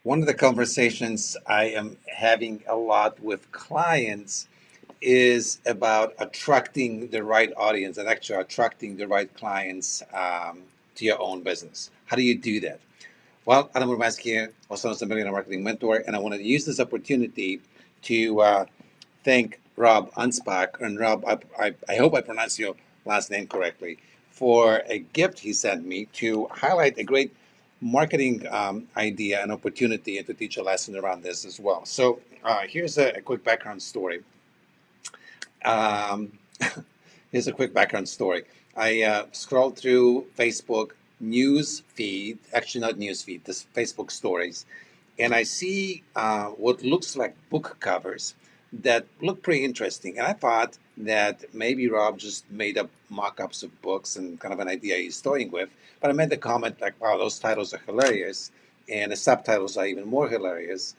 One of the conversations I am having a lot with clients is about attracting the right audience and actually attracting the right clients to your own business. How do you do that? Well, Adam Urbanski, also known as the Millionaire Marketing Mentor, and I want to use this opportunity to thank Rob Anspach. And Rob, I hope I pronounced your last name correctly, for a gift he sent me to highlight a great marketing idea and opportunity and to teach a lesson around this as well. So here's a quick background story. Um, Here's a quick background story. I scrolled through Facebook news feed, actually not news feed, this Facebook stories, and I see what looks like book covers that look pretty interesting. And I thought that maybe Rob just made up mock-ups of books and kind of an idea he's toying with. But I made the comment like, "Wow, those titles are hilarious," and the subtitles are even more hilarious.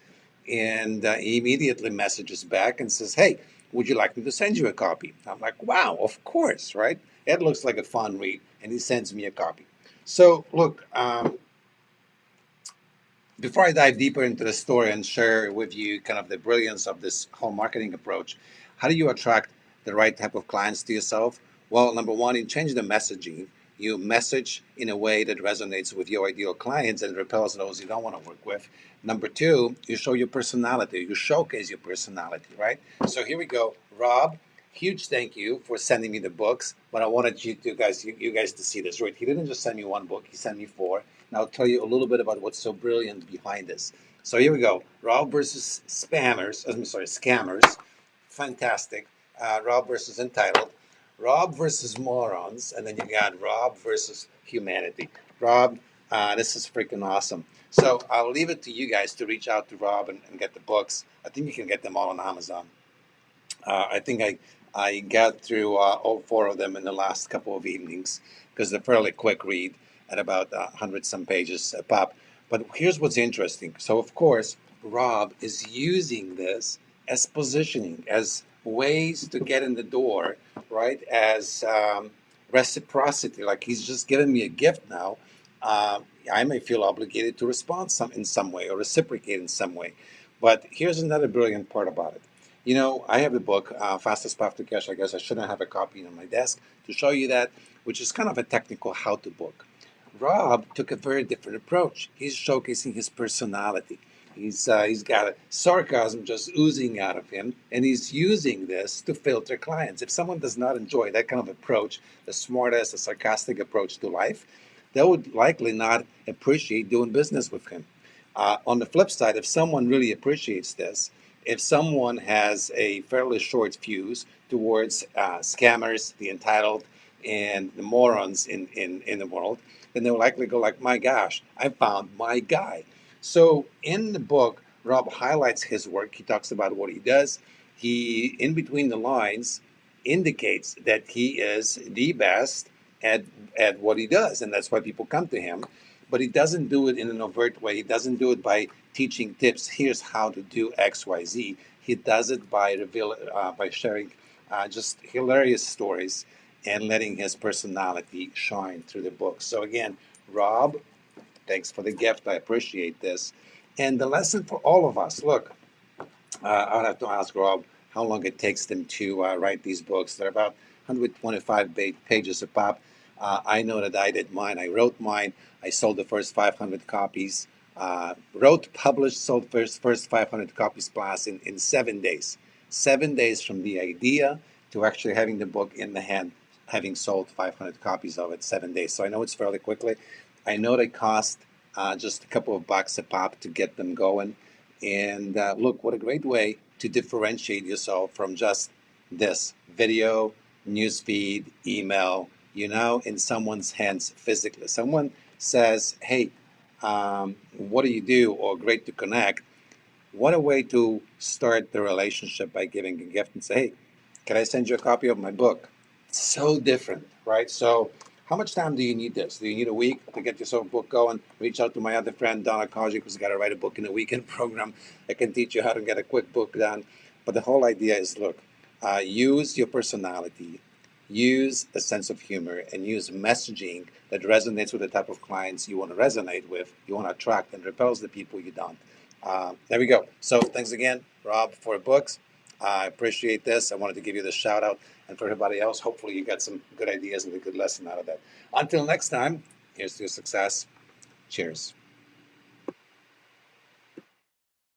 And he immediately messages back and says, "Hey, would you like me to send you a copy?" I'm like, "Wow, of course, right? It looks like a fun read." And he sends me a copy. So, look, before I dive deeper into the story and share with you kind of the brilliance of this whole marketing approach, how do you attract the right type of clients to yourself? Well, number one, you change the messaging. You message in a way that resonates with your ideal clients and repels those you don't want to work with. Number two, you show your personality. You showcase your personality, right? So here we go. Rob, huge thank you for sending me the books, but I wanted you guys to see this, right? He didn't just send me one book, he sent me four. And I'll tell you a little bit about what's so brilliant behind this. So here we go. Rob versus spammers. I'm sorry, scammers. Fantastic. Rob versus entitled. Rob versus morons. And then you got Rob versus humanity. Rob, this is freaking awesome. So I'll leave it to you guys to reach out to Rob and get the books. I think you can get them all on Amazon. I think I got through all four of them in the last couple of evenings because they're fairly quick read at about 100 some pages a pop. But here's what's interesting. So, of course, Rob is using this as positioning, as ways to get in the door, right? As reciprocity, like he's just giving me a gift now. I may feel obligated to respond in some way or reciprocate in some way. But here's another brilliant part about it. You know, I have a book, Fastest Path to Cash. I guess I shouldn't have a copy on my desk to show you that, which is kind of a technical how to book. Rob took a very different approach. He's showcasing his personality. He's got a sarcasm just oozing out of him, and he's using this to filter clients. If someone does not enjoy that kind of approach, the smartest, the sarcastic approach to life, they would likely not appreciate doing business with him. On the flip side, if someone really appreciates this, if someone has a fairly short fuse towards scammers, the entitled, and the morons in the world, then they'll likely go like, my gosh, I found my guy. So in the book, Rob highlights his work. He talks about what he does. He, in between the lines, indicates that he is the best at, at what he does, and that's why people come to him. But he doesn't do it in an overt way. He doesn't do it by teaching tips. Here's how to do X, Y, Z. He does it by sharing just hilarious stories and letting his personality shine through the book. So again, Rob, thanks for the gift. I appreciate this. And the lesson for all of us. Look, I'll have to ask Rob how long it takes them to write these books. They're about 125 pages a pop. I know that I did mine. I wrote mine. I sold the first 500 copies. Wrote, published, sold first 500 copies plus in 7 days. 7 days from the idea to actually having the book in the hand, having sold 500 copies of it, 7 days. So I know it's fairly quickly. I know they cost just a couple of bucks a pop to get them going. And look, what a great way to differentiate yourself from just this video, newsfeed, email, in someone's hands physically. Someone says, hey, what do you do? Or great to connect. What a way to start the relationship by giving a gift and say, hey, can I send you a copy of my book? It's so different, right? So how much time do you need this? Do you need a week to get yourself a book going? Reach out to my other friend, Donna Kojic, who's got to write a book in a weekend program. I can teach you how to get a quick book done. But the whole idea is, look, use your personality, use a sense of humor and use messaging that resonates with the type of clients you want to resonate with, you want to attract, and repels the people you don't. There we go. So thanks again, Rob, for books. I appreciate this. I wanted to give you the shout out. And for everybody else, hopefully you got some good ideas and a good lesson out of that. Until next time, here's to your success. Cheers.